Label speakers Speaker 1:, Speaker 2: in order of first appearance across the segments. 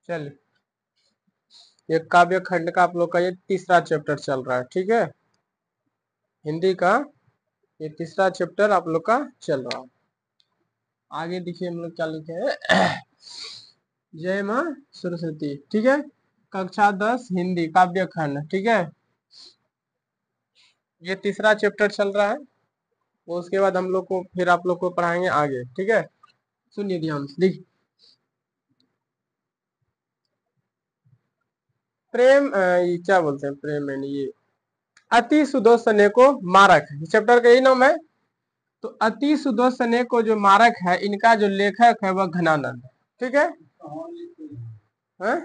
Speaker 1: चलिए, ये काव्य खंड का आप लोग का ये तीसरा चैप्टर चल रहा है, ठीक है। हिंदी का ये तीसरा चैप्टर आप लोग का चल रहा है। आगे देखिए हम लोग क्या लिखे हैं। जय माँ सरस्वती, ठीक है। कक्षा 10 हिंदी काव्य खंड, ठीक है। ये तीसरा चैप्टर चल रहा है। वो उसके बाद हम लोग को फिर आप लोग को पढ़ाएंगे आगे, ठीक है। सुनिए ध्यान से, देखिए। प्रेम ये क्या बोलते हैं, प्रेम है ये अति सुदोष स्नेह को मारक है, चैप्टर का यही नाम है। तो अति सुदोष स्नेह को जो मारक है, इनका जो लेखक है वह घनानंद है, ठीक है। हाँ?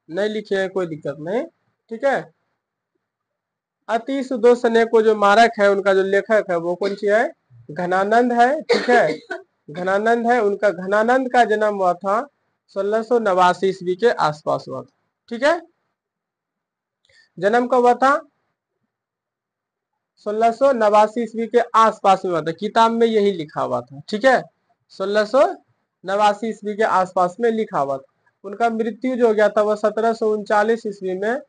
Speaker 1: नहीं लिखे है, कोई दिक्कत नहीं, ठीक है। अति सुदोष स्नेह को जो मारक है, उनका जो लेखक है वो कौन सी है, घनानंद है, ठीक है। घनानंद है। उनका घनानंद का जन्म हुआ था 1689 ईस्वी के आसपास हुआ था, ठीक है। जन्म कब हुआ था, 1689 ईस्वी के आसपास में हुआ था, किताब में यही लिखा हुआ था, ठीक है। 1689 ईस्वी के आसपास में लिखा हुआ था। उनका मृत्यु जो हो गया था वह 1739 ईस्वी में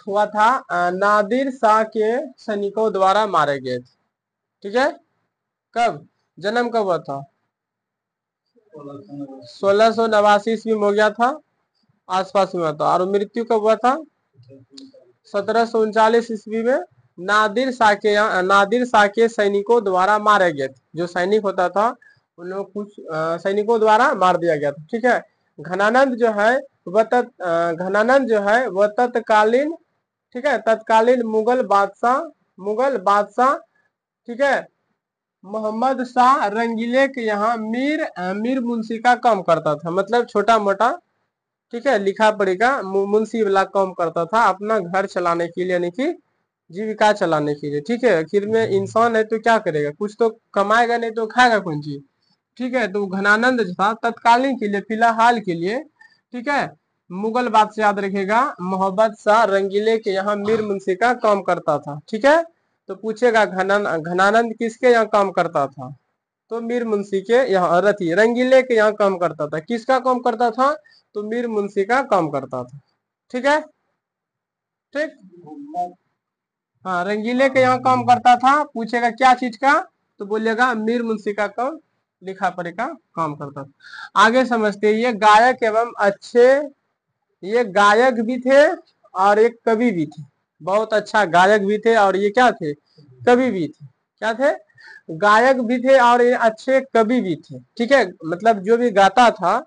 Speaker 1: हुआ था। नादिर शाह के सैनिकों द्वारा मारे गए थे, ठीक है। कब जन्म कब हुआ था, 1689 ईस्वी में हो गया था, आसपास में हुआ था। और मृत्यु कब हुआ था, 1739 ईस्वी में नादिर शाह के सैनिकों द्वारा मारे गए थे। जो सैनिक होता था उन लोग कुछ सैनिकों द्वारा मार दिया गया था, ठीक है। घनानंद जो है घनानंद जो है वह तत्कालीन, ठीक है, तत्कालीन मुगल बादशाह, ठीक है, मोहम्मद शाह रंगीले के यहाँ मीर मुंशी का काम करता था। मतलब छोटा मोटा, ठीक है, लिखा पढ़ी का मुंशी वाला काम करता था, अपना घर चलाने के लिए, यानी कि जीविका चलाने के लिए, ठीक है। आखिर में इंसान है तो क्या करेगा, कुछ तो कमाएगा, नहीं तो खाएगा कौन चीज, ठीक है। तो घनानंद जो था तत्कालीन के लिए, फिलहाल के लिए, ठीक है, मुगल बात से याद रखेगा, मोहम्मद शाह रंगीले के यहाँ मीर मुंशी का काम करता था, ठीक है। तो पूछेगा घनानंद किसके यहाँ काम करता था, तो मीर मुंशी के यहाँ, रथी रंगीले के यहाँ काम करता था। किसका काम करता था, तो मीर मुंशी का काम करता था, ठीक है, ठीक। हाँ, रंगीले के यहाँ काम करता था। पूछेगा क्या चीज का, तो बोलेगा मीर मुंशी का काम, लिखा पढ़ी का काम करता था। आगे समझते हैं। ये गायक एवं अच्छे, ये गायक भी थे और एक कवि भी थे। बहुत अच्छा गायक भी थे और ये क्या थे, कवि भी थे। क्या थे, गायक भी थे और ये अच्छे कवि भी थे, ठीक है। मतलब जो भी गाता था,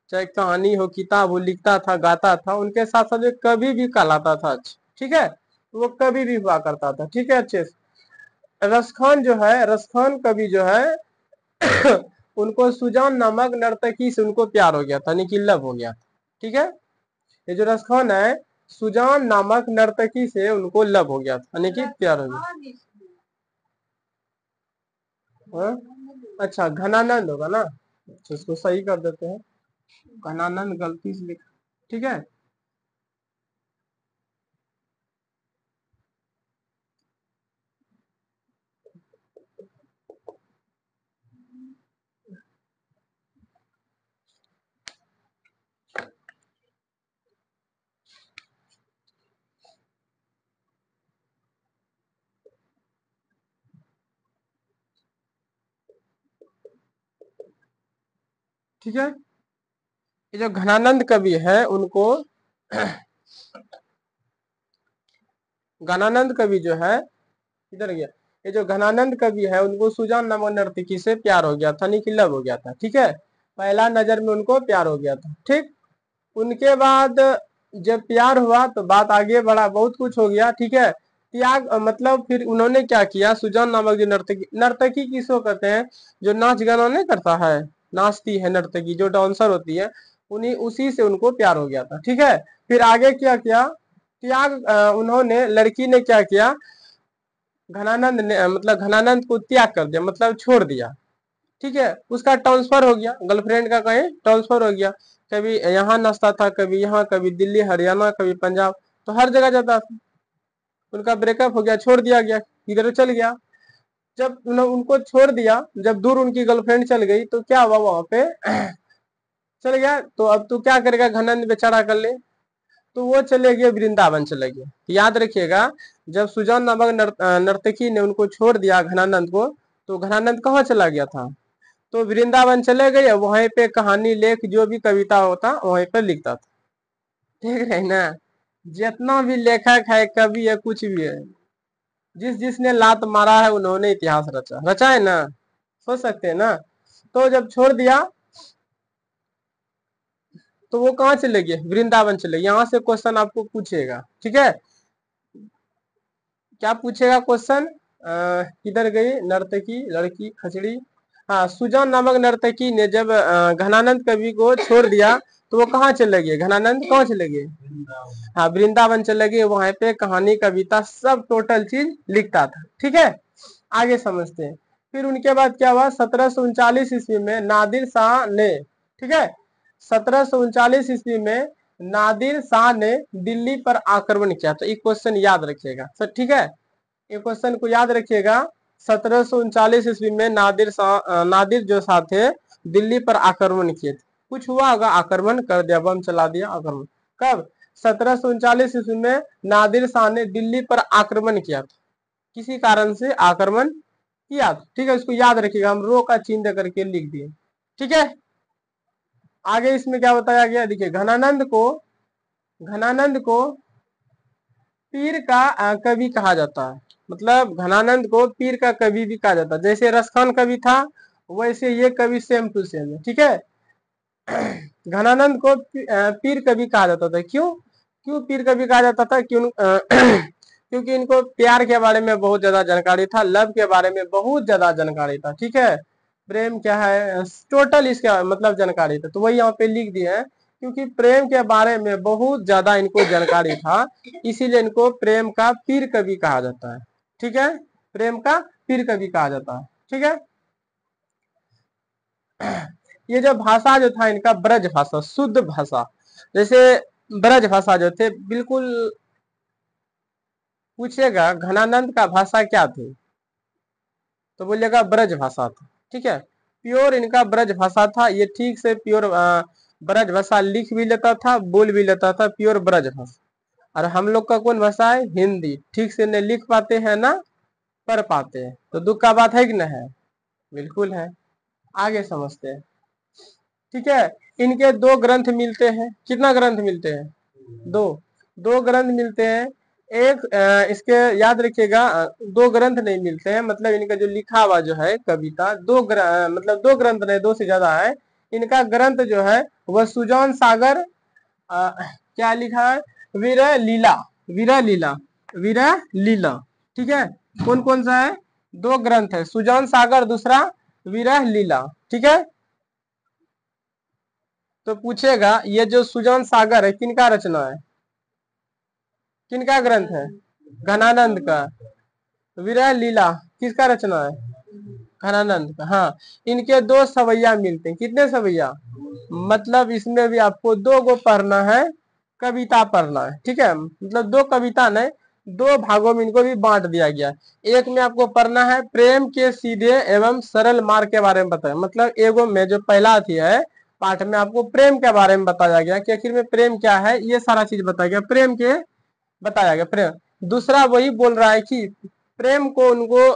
Speaker 1: चाहे कहानी हो, किताब हो, लिखता था, गाता था, उनके साथ साथ एक कवि भी कहलाता था, अच्छा, ठीक है। वो कवि भी हुआ करता था, ठीक है, अच्छे से। रसखान जो है, रसखान कवि जो है, उनको सुजान नामक नर्तकी से उनको प्यार हो गया था, यानी कि लव हो गया था, ठीक है। ये जो रसखान है, सुजान नामक नर्तकी से उनको लव हो गया था, यानी कि प्यार हो गया। हाँ? अच्छा, घनानंद होगा ना, अच्छा, इसको सही कर देते हैं। घनानंद गलती से लिखा, ठीक है। ठीक है, ये जो घनानंद कवि है उनको, घनानंद कवि जो है, इधर गया, ये जो घनानंद कवि है उनको सुजान नामक नर्तकी से प्यार हो गया था, यानी कि लव हो गया था, ठीक है। पहला नजर में उनको प्यार हो गया था, ठीक। उनके बाद जब प्यार हुआ तो बात आगे बढ़ा, बहुत कुछ हो गया, ठीक है। त्याग मतलब फिर उन्होंने क्या किया, सुजान नामक जो नर्तकी, नर्तकी किसको कहते हैं, जो नाच गाना नहीं करता है, नाचती है नर्तकी, जो डांसर होती है, उन्हीं उसी से उनको प्यार हो गया था, ठीक है। फिर आगे क्या किया, त्याग उन्होंने, लड़की ने क्या किया, घनानंद ने मतलब घनानंद को त्याग कर दिया, मतलब छोड़ दिया, ठीक है। उसका ट्रांसफर हो गया, गर्लफ्रेंड का कहीं ट्रांसफर हो गया। कभी यहाँ नाचता था, कभी यहाँ, कभी दिल्ली हरियाणा, कभी पंजाब, तो हर जगह जाता था। उनका ब्रेकअप हो गया, छोड़ दिया गया, इधर चल गया। जब उनको छोड़ दिया, जब दूर उनकी गर्लफ्रेंड चल गई तो क्या हुआ वहां पे चल गया। तो अब तू क्या करेगा, घनानंद बेचारा कर ले, तो वो चले गए वृंदावन चले गए। याद रखिएगा, जब सुजान नामक नर्तकी ने उनको छोड़ दिया घनानंद को, तो घनानंद कहाँ चला गया था, तो वृंदावन चले गए। वहीं पे कहानी लेख जो भी कविता होता वहीं पे लिखता था। ठीक है ना, जितना भी लेखक है, कवि है, कुछ भी है, जिसने लात मारा है उन्होंने इतिहास रचा रचा है ना, सोच सकते हैं ना। तो जब छोड़ दिया तो वो कहाँ चले गए, वृंदावन चले गए। यहाँ से क्वेश्चन आपको पूछेगा, ठीक है, क्या पूछेगा क्वेश्चन, किधर गई नर्तकी लड़की खचड़ी। हाँ, सुजान नामक नर्तकी ने जब घनानंद कवि को छोड़ दिया तो वो कहाँ चले गए, घनानंद कहाँ चले गए, हाँ वृंदावन चले गए। वहां पे कहानी कविता सब टोटल चीज लिखता था। ठीक है, आगे समझते हैं। फिर उनके बाद क्या हुआ, 1739 ईस्वी में नादिर शाह ने, ठीक है, 1739 ईस्वी में नादिर शाह ने दिल्ली पर आक्रमण किया। तो एक क्वेश्चन याद रखिएगा सर, ठीक है, ये क्वेश्चन को याद रखिएगा। 1739 ईस्वी में नादिर जो शाह थे दिल्ली पर आक्रमण किए थे। कुछ हुआ होगा, आक्रमण कर दिया, बम चला दिया, आक्रमण। कब, 1739 ईस्वी में नादिर शाह ने दिल्ली पर आक्रमण किया था, किसी कारण से आक्रमण किया था। ठीक है, इसको याद रखिएगा, हम रो का चिन्ह करके लिख दिए। ठीक है, आगे इसमें क्या बताया गया, देखिए घनानंद को पीर का कवि कहा जाता है। मतलब घनानंद को पीर का कवि भी कहा जाता है। जैसे रसखान कवि था, वैसे ये कवि सेम टू सेम है। ठीक है, घनानंद को पीर कवि कहा जाता था। क्यों क्यों पीर कवि कहा जाता था, क्यों क्योंकि इनको प्यार के बारे में बहुत ज्यादा जानकारी था, लव के बारे में बहुत ज्यादा जानकारी था। ठीक है, प्रेम क्या है टोटल इसका मतलब जानकारी था, तो वही यहाँ पे लिख दिए हैं। क्योंकि प्रेम के बारे में बहुत ज्यादा इनको जानकारी था, इसीलिए इनको प्रेम का पीर कवि कहा जाता है। ठीक है, प्रेम का पीर कवि कहा जाता है। ठीक है, ये जो भाषा जो था इनका ब्रज भाषा, शुद्ध भाषा। जैसे ब्रज भाषा जो थे, बिल्कुल पूछेगा घनानंद का भाषा क्या थी, तो बोलिएगा ब्रज भाषा था। ठीक है, प्योर इनका ब्रज भाषा था। ये ठीक से प्योर ब्रज भाषा लिख भी लेता था, बोल भी लेता था, प्योर ब्रज भाषा। और हम लोग का कौन भाषा है, हिंदी। ठीक से न लिख पाते हैं ना पढ़ पाते हैं, तो दुख का बात है कि न है, बिल्कुल है। आगे समझते हैं। ठीक है, इनके दो ग्रंथ मिलते हैं। कितना ग्रंथ मिलते हैं, दो दो ग्रंथ मिलते हैं। एक इसके याद रखिएगा, दो ग्रंथ नहीं मिलते हैं, मतलब इनका जो लिखा हुआ जो है कविता, मतलब दो ग्रंथ नहीं, दो से ज्यादा है। इनका ग्रंथ जो है वह सुजान सागर क्या लिखा है, वीर लीला, वीर लीला, वीर लीला। ठीक है, कौन कौन सा है, दो ग्रंथ है, सुजान सागर, दूसरा वीर लीला। ठीक है, तो पूछेगा ये जो सुजान सागर है किनका रचना है, किनका ग्रंथ है, घनानंद का। विरह लीला किसका रचना है, घनानंद का। हाँ, इनके दो सवैया मिलते हैं। कितने सवैया, मतलब इसमें भी आपको दो गो पढ़ना है, कविता पढ़ना है। ठीक है, मतलब दो कविता नहीं, दो भागों में इनको भी बांट दिया गया। एक में आपको पढ़ना है प्रेम के सीधे एवं सरल मार्ग के बारे में बताया, मतलब एगो में जो पहला थी है पाठ में आपको प्रेम के बारे में बताया गया कि आखिर में प्रेम क्या है, ये सारा चीज बताया गया, प्रेम के बताया गया प्रेम। दूसरा वही बोल रहा है कि प्रेम को उनको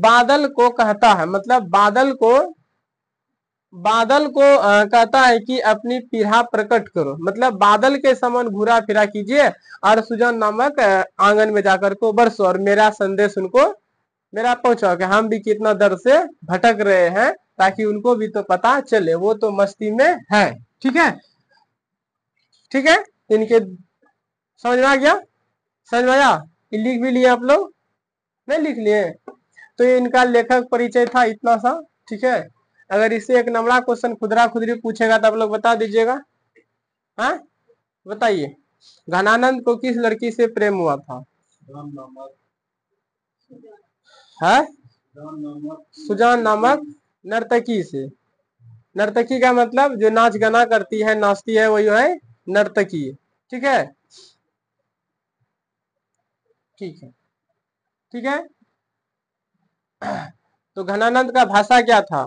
Speaker 1: बादल को कहता है, मतलब बादल को कहता है कि अपनी पीड़ा प्रकट करो, मतलब बादल के समान घूरा फिरा कीजिए और सुजन नामक आंगन में जाकर को बरसो और मेरा संदेश उनको मेरा पहुंचाओ कि हम भी कितना दर से भटक रहे हैं, ताकि उनको भी तो पता चले, वो तो मस्ती में है। ठीक है, ठीक है, इनके समझ में आ गया, समझ में आया, लिख भी लिए आप लोग, नहीं लिख लिए, तो ये इनका लेखक परिचय था इतना सा। ठीक है, अगर इससे एक नंबरा क्वेश्चन खुदरा खुदरी पूछेगा तो आप लोग बता दीजिएगा। हाँ, बताइए, घनानंद को किस लड़की से प्रेम हुआ था, है सुजान नामक नर्तकी से। नर्तकी का मतलब जो नाच गाना करती है, नाचती है, वही है नर्तकी। ठीक है, ठीक है, ठीक है, तो घनानंद का भाषा क्या था?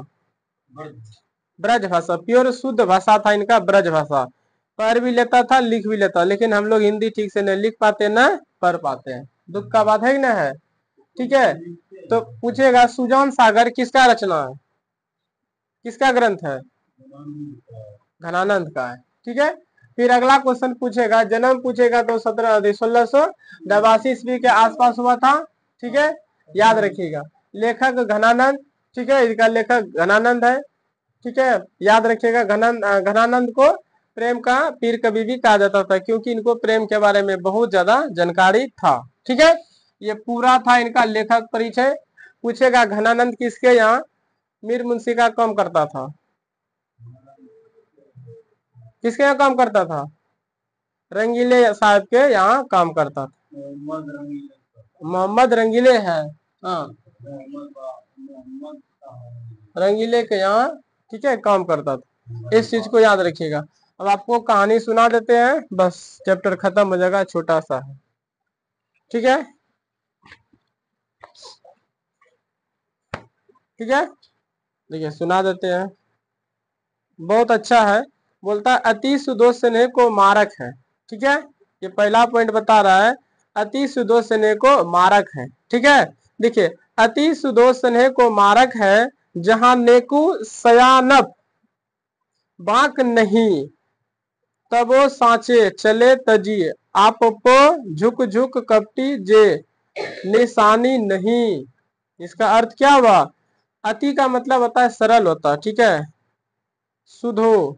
Speaker 1: ब्रज भाषा, प्योर शुद्ध भाषा था इनका, ब्रज भाषा। पढ़ भी लेता था, लिख भी लेता, लेकिन हम लोग हिंदी ठीक से नहीं लिख पाते न पढ़ पाते हैं, दुख का बात है कि ना है। ठीक है, तो पूछेगा सुजान सागर किसका रचना है, किसका ग्रंथ है? घनानंद का है। ठीक है, फिर अगला क्वेश्चन पूछेगा, जन्म पूछेगा तो 1689 ईस्वी के आसपास हुआ था। ठीक है, याद रखिएगा। लेखक घनानंद, ठीक है, इसका लेखक घनानंद है। ठीक है, याद रखिएगा। घनानंद को प्रेम का पीर कवि भी कहा जाता था, क्योंकि इनको प्रेम के बारे में बहुत ज्यादा जानकारी था। ठीक है, ये पूरा था इनका लेखक परिचय। पूछेगा घनानंद किसके यहाँ मीर मुंशी का काम करता था, किसके यहाँ काम करता था? रंगीले साहब के यहाँ काम करता था। मोहम्मद रंगीले है, हाँ, रंगीले के यहाँ, ठीक है, काम करता था। इस चीज को याद रखिएगा। अब आपको कहानी सुना देते हैं, बस चैप्टर खत्म हो जाएगा, छोटा सा है। ठीक है, ठीक है, देखिए सुना देते हैं, बहुत अच्छा है। बोलता है अति सुदोष स्नेह को मारक है। ठीक है, ये पहला पॉइंट बता रहा है, अति सुदोष स्नेह को मारक है। ठीक है, देखिए अति सुदोष स्नेह को मारक है, जहां नेकु सयानप बाक नहीं, तबो साचे चले तजी, आप पो झुक झुक कपटी जे निशानी नहीं। इसका अर्थ क्या हुआ? अति का मतलब होता है सरल होता है, ठीक है, सुधो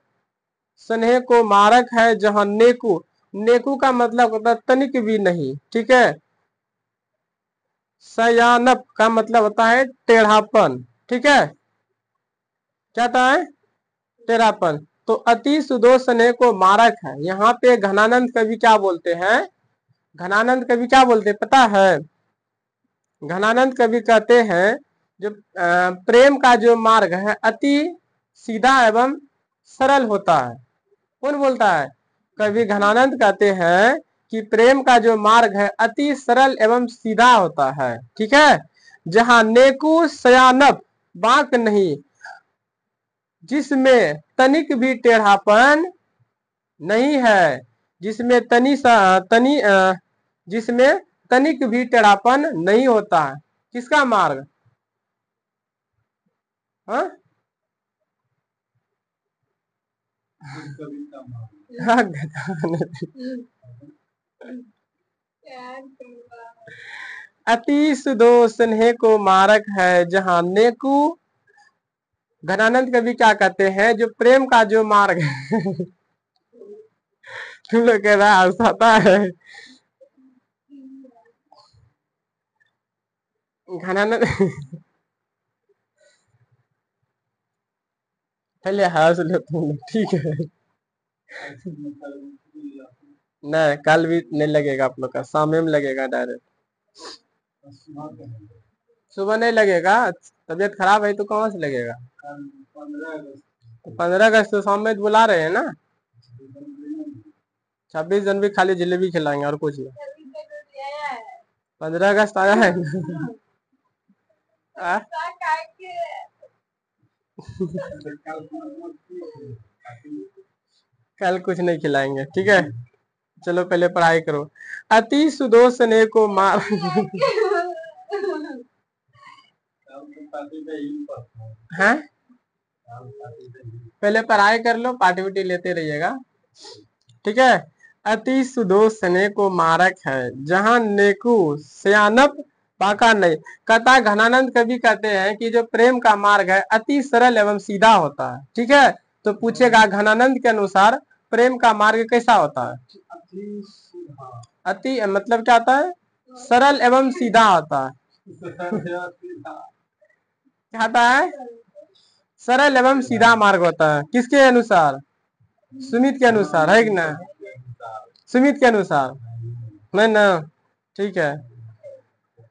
Speaker 1: स्नेह को मारक है, जहां नेकु, नेकु का मतलब होता है तनिक भी नहीं। ठीक है, सयानप का मतलब होता है टेढ़ापन। ठीक है, क्या होता है? टेढ़ापन। तो अति सुदोष स्नेह को मारक है, यहाँ पे घनानंद कवि क्या बोलते हैं? घनानंद कवि क्या बोलते पता है? घनानंद कवि कहते हैं जो प्रेम का जो मार्ग है अति सीधा एवं सरल होता है। कौन बोलता है? कवि घनानंद कहते हैं कि प्रेम का जो मार्ग है अति सरल एवं सीधा होता है। ठीक है, जहां नेकु सयानप बांक नहीं, जिसमें तनिक भी टेढ़ापन नहीं है, जिसमें जिसमें तनिक भी टेढ़ापन नहीं होता है। किसका मार्ग? हाँ, अति सुदोष स्नेह को मारक है, जहां नेकु, घनानंद कवि क्या कहते हैं, जो प्रेम का जो मार्ग है तुम लोग कह रहा हंसाता है। घनानंद पहले हंस लो तुम लोग, ठीक है। नहीं, कल भी नहीं लगेगा आप लोग का, शाम में लगेगा डायरेक्ट। सुबह नहीं लगेगा, तबीयत खराब है तो कहाँ से लगेगा? तो 15 अगस्त तो शाम में बुला रहे हैं ना। 26 जनवरी खाली जलेबी खिलाएंगे और कुछ नहीं। 15 अगस्त आया है आ? कल कुछ नहीं खिलाएंगे, ठीक है। चलो पहले पढ़ाई करो। अति सुदोष स्नेह को मार है, पहले पढ़ाई कर लो, पार्टी वार्टी लेते रहिएगा, ठीक है। अति सुदोष स्नेह को मारक है, जहां नेकु सयानप बाका नहीं। कहता घनानंद कवि कहते हैं कि जो प्रेम का मार्ग है अति सरल एवं सीधा होता है। ठीक है, तो पूछेगा घनानंद के अनुसार प्रेम का मार्ग कैसा होता है? अति मतलब क्या होता है? सरल एवं सीधा होता है। क्या होता है? सरल एवं सीधा मार्ग होता है। किसके अनुसार? सुमित के अनुसार, है कि ना? सुमित के अनुसार नहीं ना, ठीक है।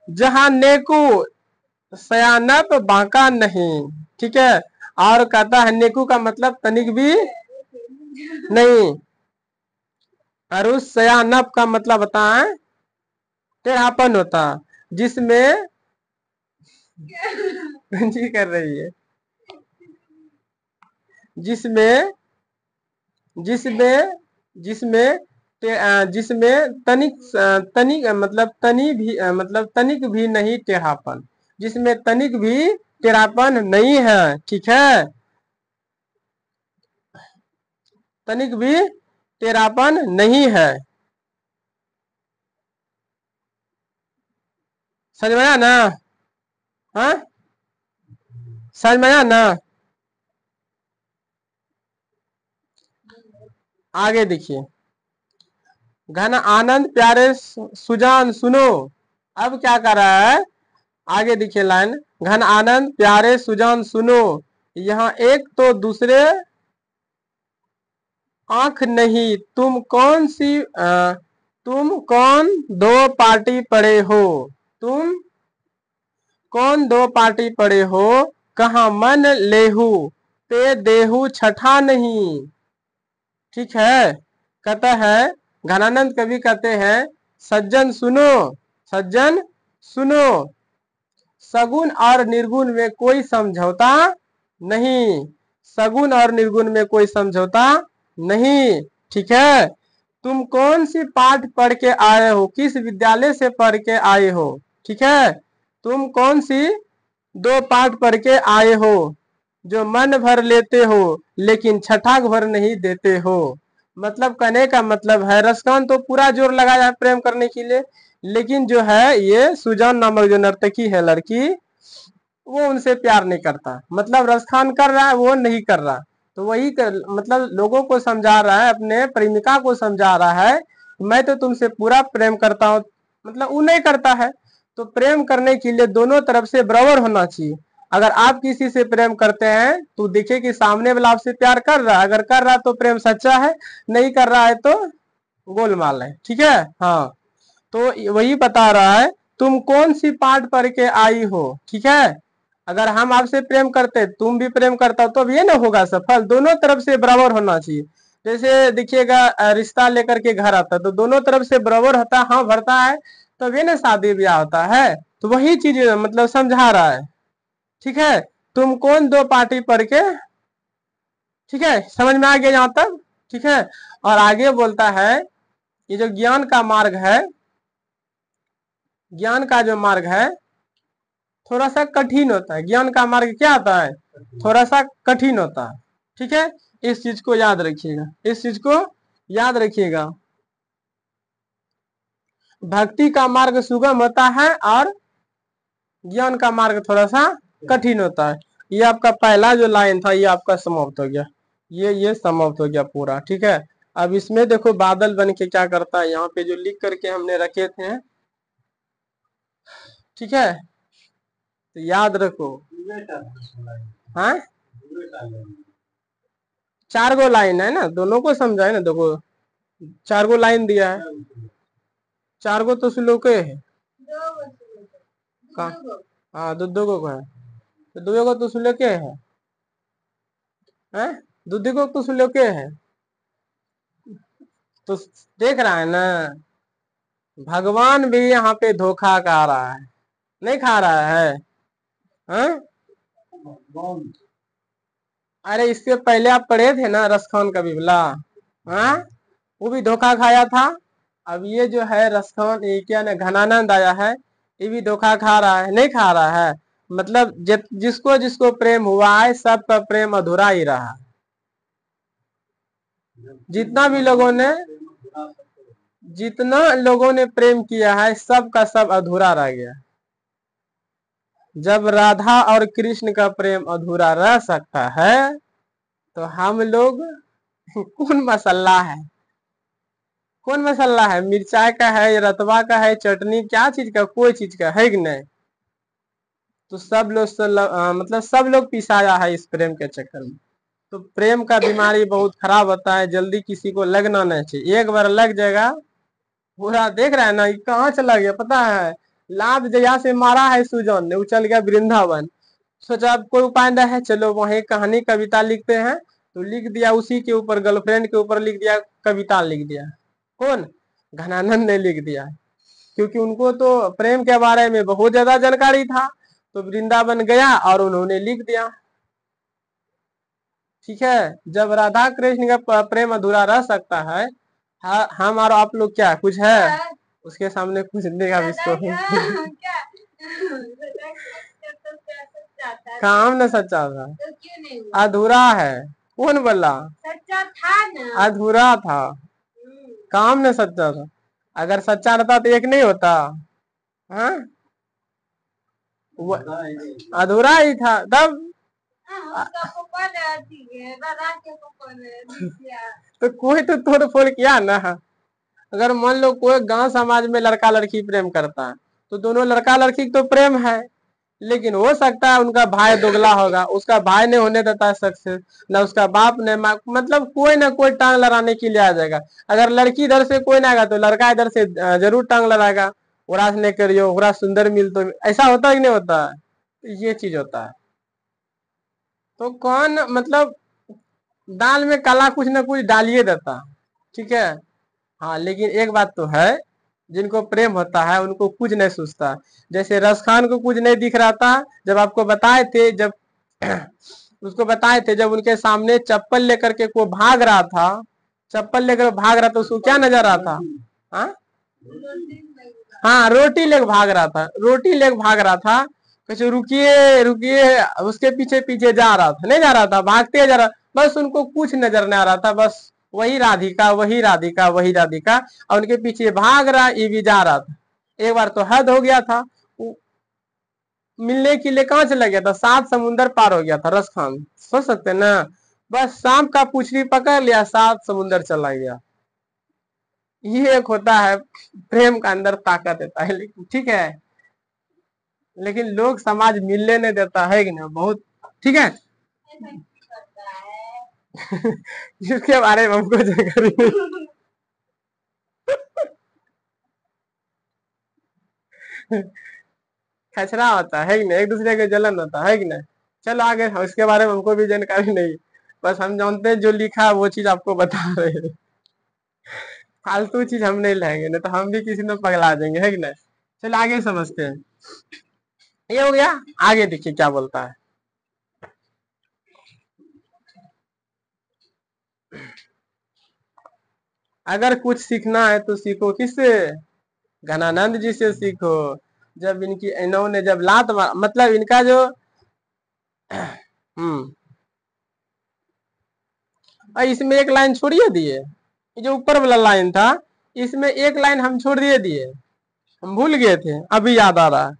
Speaker 1: जहां नेकु सयानप बांका नहीं, ठीक है। और कहता है नेकु का मतलब तनिक भी नहीं, और उस सयानप का मतलब होता है टेढ़ापन होता है, जिसमें जी कर रही है। जिसमें जिसमें जिसमें जिसमें तनिक मतलब तनी भी मतलब तनिक भी नहीं टेढ़ापन, जिसमें तनिक भी टेढ़ापन नहीं है, ठीक है, तनिक भी टेढ़ापन नहीं है। समझ में आया ना? हाँ, समझ में आया ना? आगे देखिए, घन आनंद प्यारे सुजान सुनो। अब क्या कर रहा है, आगे देखिए लाइन, घन आनंद प्यारे सुजान सुनो, यहाँ एक तो दूसरे आंख नहीं, तुम कौन दो पार्टी पड़े हो, तुम कौन दो पार्टी पड़े हो, कहाँ मन लेहू ते देहू छठा नहीं, ठीक है। कहता है, घनानंद कवि कहते हैं, सज्जन सुनो, सज्जन सुनो, सगुन और निर्गुण में कोई समझौता नहीं, सगुन और निर्गुण में कोई समझौता नहीं, ठीक है। तुम कौन सी पाठ पढ़ के आए हो, किस विद्यालय से पढ़ के आए हो, ठीक है, तुम कौन सी दो पाठ पढ़ के आए हो, जो मन भर लेते हो लेकिन छठाक भर नहीं देते हो। मतलब कहने का मतलब है, रसकान तो पूरा जोर लगाया है प्रेम करने के लिए, लेकिन जो है ये सुजान नामक जो नर्तकी है लड़की, वो उनसे प्यार नहीं करता, मतलब रसखान कर रहा है वो नहीं कर रहा। तो वही मतलब लोगों को समझा रहा है, अपने प्रेमिका को समझा रहा है, मैं तो तुमसे पूरा प्रेम करता हूँ, मतलब वो नहीं करता है। तो प्रेम करने के लिए दोनों तरफ से बराबर होना चाहिए। अगर आप किसी से प्रेम करते हैं तो देखिए कि सामने वाला आपसे प्यार कर रहा है, अगर कर रहा है तो प्रेम सच्चा है, नहीं कर रहा है तो गोलमाल है, ठीक है। हाँ, तो वही बता रहा है, तुम कौन सी पाठ पढ़ के आई हो, ठीक है। अगर हम आपसे प्रेम करते, तुम भी प्रेम करता, तो अब ये ना होगा सफल, दोनों तरफ से बराबर होना चाहिए। जैसे देखिएगा, रिश्ता लेकर के घर आता है तो दोनों तरफ से बराबर होता है, हाँ भरता है, तब ये ना शादी ब्याह होता है। तो वही चीज मतलब समझा रहा है, ठीक है। तुम कौन दो पार्टी पढ़ के, ठीक है, समझ में आ गया यहाँ तक, ठीक है। और आगे बोलता है, ये जो ज्ञान का मार्ग है, ज्ञान का जो मार्ग है थोड़ा सा कठिन होता है, ज्ञान का मार्ग क्या होता है, थोड़ा सा कठिन होता है, ठीक है। इस चीज को याद रखिएगा, इस चीज को याद रखिएगा। भक्ति का मार्ग सुगम होता है और ज्ञान का मार्ग थोड़ा सा कठिन होता है। ये आपका पहला जो लाइन था ये आपका समाप्त हो गया, ये समाप्त हो गया पूरा, ठीक है। अब इसमें देखो बादल बन के क्या करता है, यहाँ पे जो लिख करके हमने रखे थे, ठीक है, तो याद रखो। हाँ, 4 गो लाइन है ना, दोनों को समझाए ना, देखो 4 गो लाइन दिया है, 4 गो तो श्लोक है, कहाँ, हाँ दो दो गो है, तो 2 गो तो श्लोक है, दूधी को तो श्लोक है, तो देख रहा है ना, भगवान भी यहाँ पे धोखा खा रहा है, नहीं खा रहा है, हाँ? अरे इससे पहले आप पढ़े थे ना रसखान का बिबला, हाँ, वो भी धोखा खाया था। अब ये जो है रसखान, ये क्या ना घनानंद आया है, ये भी धोखा खा रहा है, नहीं खा रहा है। मतलब जिसको जिसको प्रेम हुआ है सबका प्रेम अधूरा ही रहा, जितना भी लोगों ने जितना लोगों ने प्रेम किया है सबका सब अधूरा रह गया। जब राधा और कृष्ण का प्रेम अधूरा रह सकता है तो हम लोग कौन मसाला है, कौन मसाला है, मिर्चाई का है, रतवा का है, चटनी, क्या चीज का, कोई चीज का है कि नहीं। तो सब लोग मतलब सब लोग पिसाया है इस प्रेम के चक्कर में। तो प्रेम का बीमारी बहुत खराब होता है, जल्दी किसी को लगना नहीं चाहिए, एक बार लग जाएगा पूरा, देख रहा है ना कहाँ चला गया पता है, लाभ जया से मारा है सुजन ने, वो चल गया वृंदावन। सोचा अब कोई उपाय नहीं है, चलो वही कहानी कविता लिखते हैं, तो लिख दिया उसी के ऊपर, गर्लफ्रेंड के ऊपर लिख दिया, कविता लिख दिया। कौन, घनानंद ने लिख दिया, क्योंकि उनको तो प्रेम के बारे में बहुत ज्यादा जानकारी था। तो वृंदावन गया और उन्होंने लिख दिया। ठीक है, जब राधा कृष्ण का प्रेम अधूरा रह सकता है, हम और आप लोग क्या कुछ है उसके सामने कुछ देगा इसको। काम न सच्चा था,
Speaker 2: तो क्यों नहीं हुआ?
Speaker 1: अधूरा है। कौन बोला?
Speaker 2: सच्चा था ना।
Speaker 1: अधूरा था, काम न सच्चा था। अगर सच्चा रहता तो एक नहीं होता। हाँ, अधूरा ही था तब। तो कोई तो तोड़ फोड़ किया ना। अगर मान लो कोई गांव समाज में लड़का लड़की प्रेम करता है, तो दोनों लड़का लड़की तो प्रेम है, लेकिन हो सकता है उनका भाई दोगला होगा, उसका भाई ने होने देता सक्सेस, ना उसका बाप ने, मतलब कोई ना कोई टांग लड़ाने के लिए आ जाएगा। अगर लड़की इधर से कोई ना आएगा तो लड़का इधर से जरूर टांग लड़ाएगा। ओरा ने करियो, ओरा सुंदर मिल, तो ऐसा होता है कि नहीं होता है? ये चीज होता है। तो कौन मतलब दाल में काला कुछ ना कुछ डालिए देता। ठीक है, हाँ, लेकिन एक बात तो है, जिनको प्रेम होता है उनको कुछ नहीं सोचता। जैसे रस खान को कुछ नहीं दिख रहा था, जब आपको बताए थे, जब उसको बताए थे, जब उनके सामने चप्पल लेकर के को भाग रहा था, चप्पल लेकर भाग रहा था, उसको क्या नजर आ था? हाँ, हाँ, रोटी लेकर भाग रहा था, रोटी लेकर भाग रहा था। कुछ रुकिए रुकिए, उसके पीछे पीछे जा रहा था, नहीं जा रहा था, भागते जा रहा, बस उनको कुछ नजर नहीं आ रहा था, बस वही राधिका वही राधिका वही राधिका, और उनके पीछे भाग रहा, ये भी जा रहा था। एक बार तो हद हो गया था, मिलने के लिए कहां चला गया था, 7 समुंदर पार हो गया था रस खान, सोच सकते ना। बस शाम का पुछड़ी पकड़ लिया, 7 समुंदर चला गया। ये एक होता है प्रेम का अंदर ताकत देता है, लेकिन ठीक है, लेकिन लोग समाज मिलने नहीं देता है कि ना, बहुत। ठीक है। जिसके बारे में हमको जानकारी नहीं। खचरा होता है कि नहीं, एक दूसरे के जलन होता है कि नहीं। चलो आगे, उसके बारे में हमको भी जानकारी नहीं, बस हम जानते हैं जो लिखा है वो चीज आपको बता रहे हैं। फालतू चीज हम नहीं लाएंगे, नहीं तो हम भी किसी में पगला देंगे, है कि नहीं। चलो आगे समझते हैं। ये हो गया, आगे देखिए क्या बोलता है। अगर कुछ सीखना है तो सीखो किससे? घनानंद जी से सीखो। जब इन्होंने जब लात मार, मतलब इनका जो इसमें एक लाइन छोड़िए दिए, जो ऊपर वाला लाइन था, इसमें एक लाइन हम छोड़ दिए, हम भूल गए थे, अभी याद आ रहा है।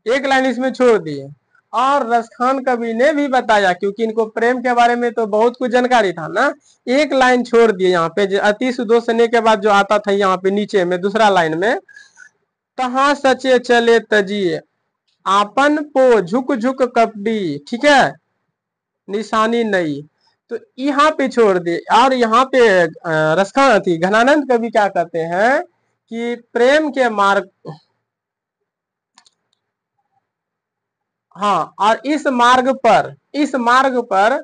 Speaker 1: एक लाइन इसमें छोड़ दिए, और रसखान कवि ने भी बताया, क्योंकि इनको प्रेम के बारे में तो बहुत कुछ जानकारी था ना। एक लाइन छोड़ दिए यहाँ पे, जो अति सुदोषने के बाद जो आता था यहाँ पे नीचे में दूसरा लाइन में, तहा सचे चले तजिए आपन पो झुक झुक कपड़ी, ठीक है, निशानी नहीं। तो यहाँ पे छोड़ दिए, और यहाँ पे रसखान थी घनानंद कवि क्या कहते हैं कि प्रेम के मार्ग, हाँ, और इस मार्ग पर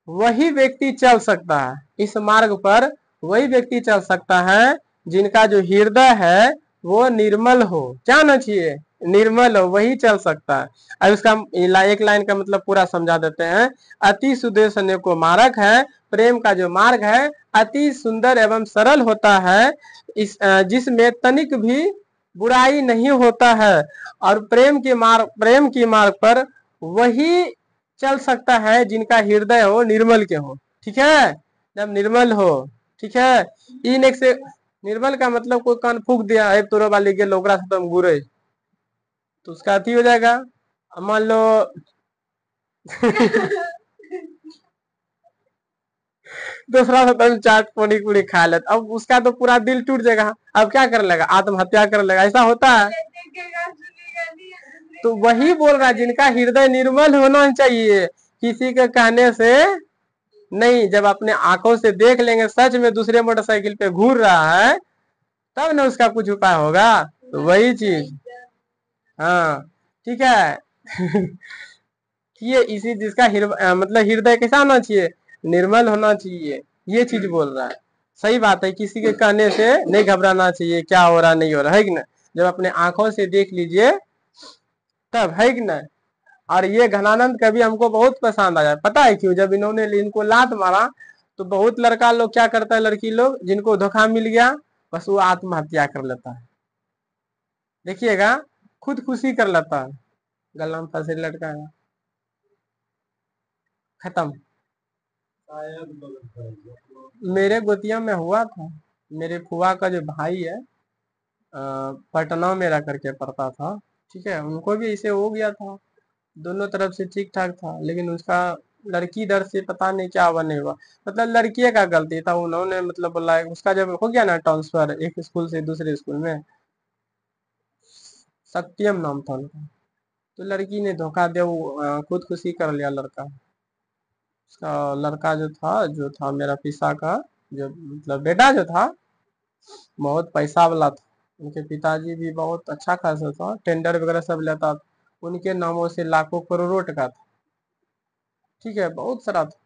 Speaker 1: वही व्यक्ति चल सकता है, इस मार्ग पर वही व्यक्ति चल सकता है जिनका जो हृदय है वो निर्मल हो। क्या होना चाहिए? निर्मल हो, वही चल सकता है। अब इसका एक लाइन का मतलब पूरा समझा देते हैं। अति सुदेशन्य को मार्ग है, प्रेम का जो मार्ग है अति सुंदर एवं सरल होता है, इस जिसमें तनिक भी बुराई नहीं होता है, और प्रेम की मार्ग पर वही चल सकता है जिनका हृदय हो निर्मल के हो। ठीक है, जब निर्मल हो, ठीक है, इन एक से निर्मल का मतलब कोई कान फूक दिया है तोरो वाली के लोकरा से तुम गुरे, तो उसका अति हो जाएगा। मान लो दूसरा से तुम चाट पानी पूरी खा ले, अब उसका तो पूरा दिल टूट जाएगा, अब क्या कर लेगा? आत्महत्या कर लेगा, ऐसा होता है। तो वही बोल रहा है जिनका हृदय निर्मल होना चाहिए, किसी के कहने से नहीं। जब अपने आंखों से देख लेंगे सच में दूसरे मोटरसाइकिल पे घूर रहा है, तब ना उसका कुछ उपाय होगा। तो वही चीज, हाँ, ठीक है। ये इसी जिसका मतलब हृदय कैसा होना चाहिए? निर्मल होना चाहिए, ये चीज बोल रहा है। सही बात है, किसी के कहने से नहीं घबराना चाहिए क्या हो रहा नहीं हो रहा है कि ना। जब अपने आंखों से देख लीजिए तब है कि नहीं। और ये घनानंद कवि हमको बहुत पसंद आया, पता है क्यों? जब इन्होंने इनको लात मारा तो बहुत लड़का लोग क्या करता है, लड़की लोग जिनको धोखा मिल गया बस वो आत्महत्या कर लेता है। देखिएगा, खुद खुशी कर लेता है, गला में फंसे लटका है, खत्म। मेरे गोतिया में हुआ था, मेरे फुआ का जो भाई है पटना में रह करके पढ़ता था, ठीक है, उनको भी इसे हो गया था, दोनों तरफ से ठीक ठाक था, लेकिन उसका लड़की दर से पता नहीं क्या बने हुआ, मतलब लड़की का गलती था, उन्होंने मतलब बोला उसका जब हो गया ना ट्रांसफर एक स्कूल से दूसरे स्कूल में, सत्यम नाम था उनका, तो लड़की ने धोखा दिया, वो खुदकुशी कर लिया लड़का। उसका लड़का जो था मेरा पिसा का जो मतलब बेटा जो था बहुत पैसा वाला था, उनके पिताजी भी बहुत अच्छा खासा था, टेंडर वगैरह सब लेता था, उनके नामों से लाखों करोड़ों टका था, ठीक है, बहुत सारा था,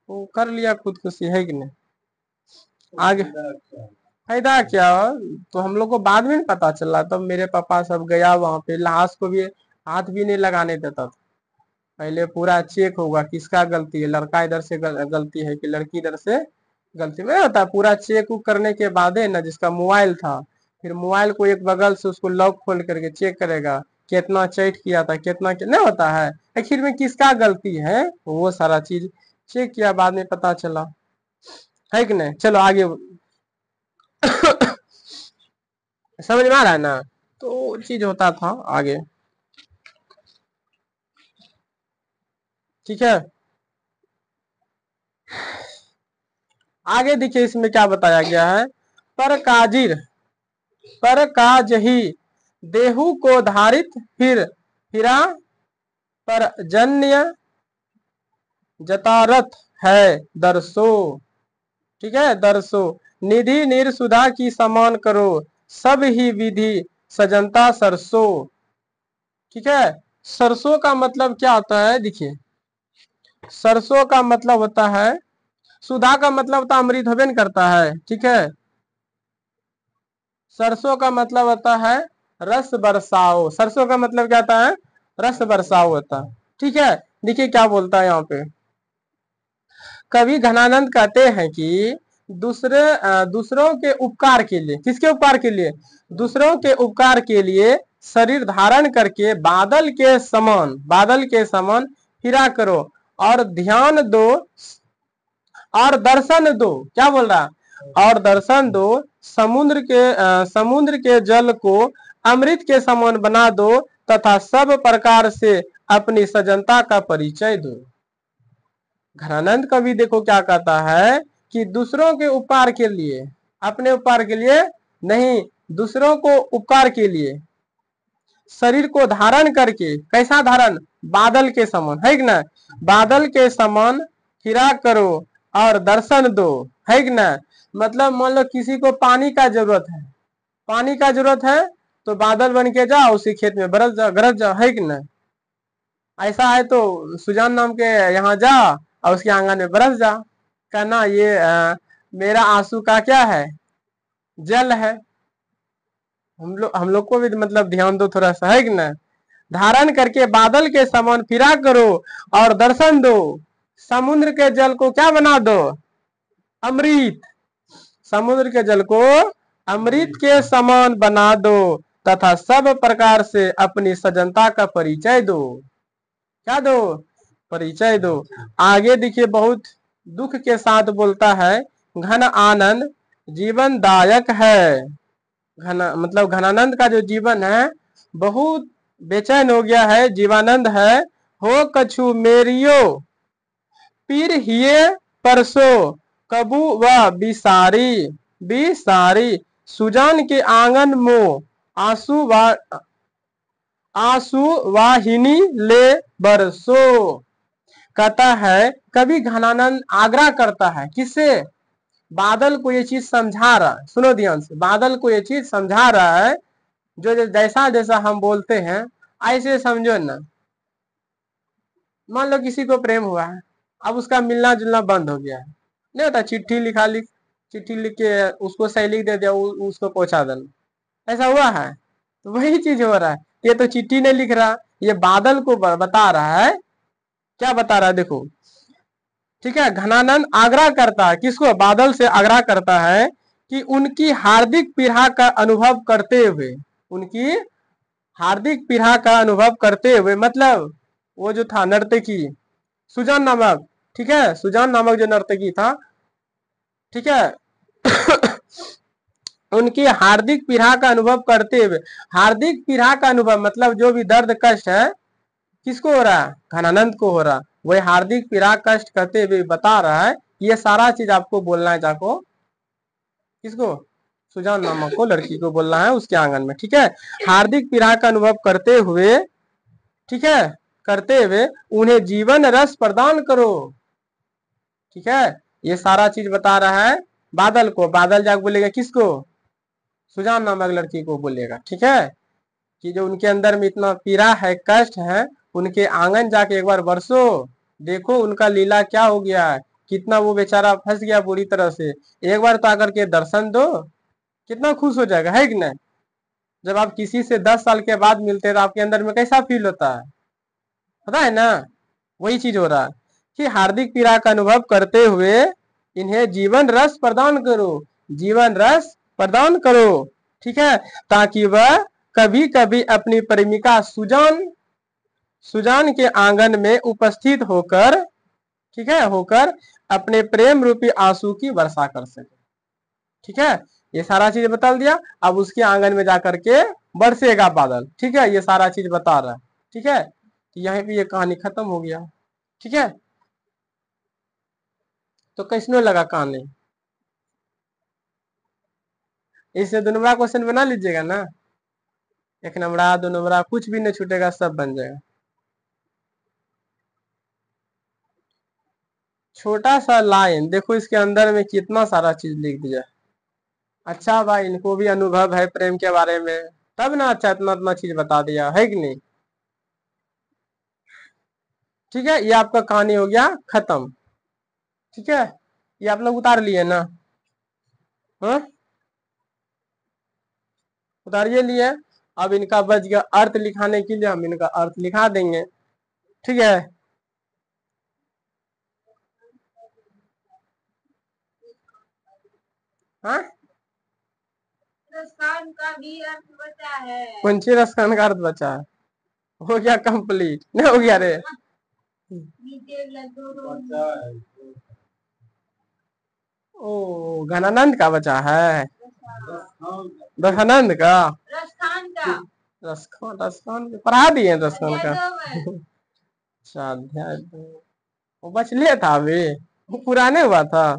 Speaker 1: वो कर लिया खुदकुशी, है कि नहीं। आगे फायदा क्या? तो हम लोग को बाद में पता चला, तब मेरे पापा सब गया वहां पे, लाश को भी हाथ भी नहीं लगाने देता था, पहले पूरा चेक होगा किसका गलती है, लड़का इधर से गलती है कि लड़की इधर से गलती में होता है, पूरा चेक करने के बाद है ना, जिसका मोबाइल था फिर मोबाइल को एक बगल से उसको लॉक खोल करके चेक करेगा कितना चैट किया था, कितना नहीं होता है, आखिर में किसका गलती है वो सारा चीज चेक किया, बाद में पता चला, है कि नहीं। चलो आगे समझ में आ रहा है ना, तो चीज होता था आगे, ठीक है। आगे देखिए इसमें क्या बताया गया है, पर काजिर पर काजही देहु को धारित फिरा पर जन्य जतारथ है दरसो, ठीक है, दरसो निधि निर्सुधा की समान करो सब ही विधि सजनता सरसो, ठीक है। सरसों का मतलब क्या होता है, देखिए सरसों का मतलब होता है, सुधा का मतलब होता है अमृत हवन करता है, ठीक है, सरसों का मतलब होता है रस बरसाओ, सरसों का मतलब क्या होता है, रस बरसाओ होता है, ठीक है। देखिए क्या बोलता है यहाँ पे, कवि घनानंद कहते हैं कि दूसरों के उपकार के लिए, किसके उपकार के लिए, दूसरों के उपकार के लिए शरीर धारण करके बादल के समान फिरा करो और ध्यान दो और दर्शन दो, क्या बोल रहा, और दर्शन दो समुद्र के जल को अमृत के समान बना दो तथा सब प्रकार से अपनी सजनता का परिचय दो। घनानंद कवि देखो क्या कहता है कि दूसरों के उपकार के लिए, अपने उपकार के लिए नहीं, दूसरों को उपकार के लिए शरीर को धारण करके, कैसा धारण, बादल के समान, है कि ना, बादल के समान फिरा करो और दर्शन दो, है कि ना। मतलब मान लो किसी को पानी का जरूरत है, पानी का जरूरत है तो बादल बन के जाओ उसी खेत में बरस जाओ, गरज जाओ, है कि ना। ऐसा है तो सुजान नाम के यहाँ जा और उसके आंगन में बरस जा, कहना ये मेरा आंसू का क्या है, जल है। हम लोग को भी मतलब ध्यान दो थोड़ा सा, है कि ना। धारण करके बादल के समान फिरा करो और दर्शन दो, समुद्र के जल को क्या बना दो, अमृत, समुद्र के जल को अमृत के समान बना दो तथा सब प्रकार से अपनी सजनता का परिचय दो, क्या दो, परिचय दो। आगे देखिए बहुत दुख के साथ बोलता है, घन आनंद जीवन दायक है, मतलब घनानंद का जो जीवन है बहुत बेचैन हो गया है, जीवानंद है, हो कछु मेरियो पीर हिये परसो कबू व बिसारी सुजान के आंगन मो आंसू आंसू वाहिनी ले बरसो। कहता है कभी घनानंद आग्रह करता है किससे, बादल को ये चीज समझा रहा है, सुनो ध्यान से, बादल को ये चीज समझा रहा है, जो जैसा जैसा हम बोलते हैं ऐसे समझो ना। मान लो किसी को प्रेम हुआ है, अब उसका मिलना जुलना बंद हो गया है, नहीं होता चिट्ठी लिख के उसको सही लिख दे दिया, उसको पहुंचा देना, ऐसा हुआ है, तो वही चीज हो रहा है। ये तो चिट्ठी नहीं लिख रहा, ये बादल को बता रहा है। क्या बता रहा है देखो, ठीक है। घनानंद आग्रह करता है किसको, बादल से आग्रह करता है कि उनकी हार्दिक पीड़ा का अनुभव करते हुए, उनकी हार्दिक पीड़ा का अनुभव करते हुए, मतलब वो जो था नर्तकी सुजान नामक, ठीक है, सुजान नामक जो नर्तकी था, ठीक है, उनकी हार्दिक पीड़ा का अनुभव करते हुए, हार्दिक पीड़ा का अनुभव मतलब जो भी दर्द कष्ट है किसको हो रहा है, घनानंद को हो रहा, वही हार्दिक पीड़ा कष्ट करते हुए बता रहा है। ये सारा चीज आपको बोलना है जाको, किसको, सुजान नामक को लड़की को बोलना है उसके आंगन में, ठीक है। हार्दिक पीड़ा का अनुभव करते हुए, ठीक है, करते हुए उन्हें जीवन रस प्रदान करो, ठीक है। ये सारा चीज बता रहा है बादल को, बादल जाके बोलेगा किसको, सुजान नामक लड़की को बोलेगा, ठीक है, कि जो उनके अंदर में इतना पीड़ा है कष्ट है, उनके आंगन जाके एक बार बरसो, देखो उनका लीला क्या हो गया है, कितना वो बेचारा फंस गया बुरी तरह से, एक बार तो आकर के दर्शन दो, कितना खुश हो जाएगा, है कि नहीं। जब आप किसी से 10 साल के बाद मिलते हैं तो आपके अंदर में कैसा फील होता है, पता है ना। वही चीज हो रहा है कि हार्दिक पीड़ा का अनुभव करते हुए इन्हें जीवन रस प्रदान करो, जीवन रस प्रदान करो, ठीक है, ताकि वह कभी कभी अपनी प्रेमिका सुजान सुजान के आंगन में उपस्थित होकर, ठीक है, होकर अपने प्रेम रूपी आंसू की वर्षा कर सके, ठीक है। ये सारा चीज बता दिया, अब उसके आंगन में जाकर के बरसेगा बादल, ठीक है, ये सारा चीज बता रहा है, ठीक है। यहीं पे ये कहानी खत्म हो गया, ठीक है। तो कैसनो लगा कहानी, इससे 2 नंबर क्वेश्चन बना लीजिएगा ना, 1 नंबर 2 नंबर कुछ भी नहीं छूटेगा, सब बन जाएगा। छोटा सा लाइन देखो इसके अंदर में कितना सारा चीज लिख दिया। अच्छा भाई इनको भी अनुभव है प्रेम के बारे में, तब ना अच्छा इतना इतना चीज बता दिया, है कि नहीं। ठीक है, ये आपका कहानी हो गया खत्म, ठीक है। ये आप लोग उतार लिए ना, हाँ उतारिए लिए। अब इनका बच गया अर्थ लिखाने के लिए, हम इनका अर्थ लिखा देंगे, ठीक है। हाँ
Speaker 2: रसकान का भी अर्थ बचा है।
Speaker 1: कौन सी रसखान का अर्थ बचा है, हो गया कंप्लीट, नहीं हो गया रे।
Speaker 2: नीचे लड्डू
Speaker 1: ओ घनानंद का बचा है, दशानंद का,
Speaker 2: रसखान का
Speaker 1: रसखान, रसखान पढ़ा दिए रसखान का।
Speaker 2: अध्याय 2 में।
Speaker 1: अच्छा अध्याय 2 वो बचले था अभी, वो पुराने हुआ था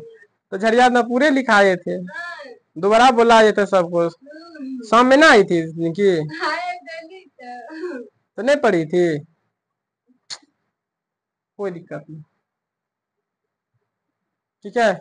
Speaker 1: तो झरिया में पूरे लिखाए थे,
Speaker 2: हाँ,
Speaker 1: दोबारा बुलाए थे सबको। शाम में ना आई थी इनकी,
Speaker 2: हाय दलित।
Speaker 1: तो नहीं पढ़ी थी, कोई दिक्कत नहीं, ठीक है।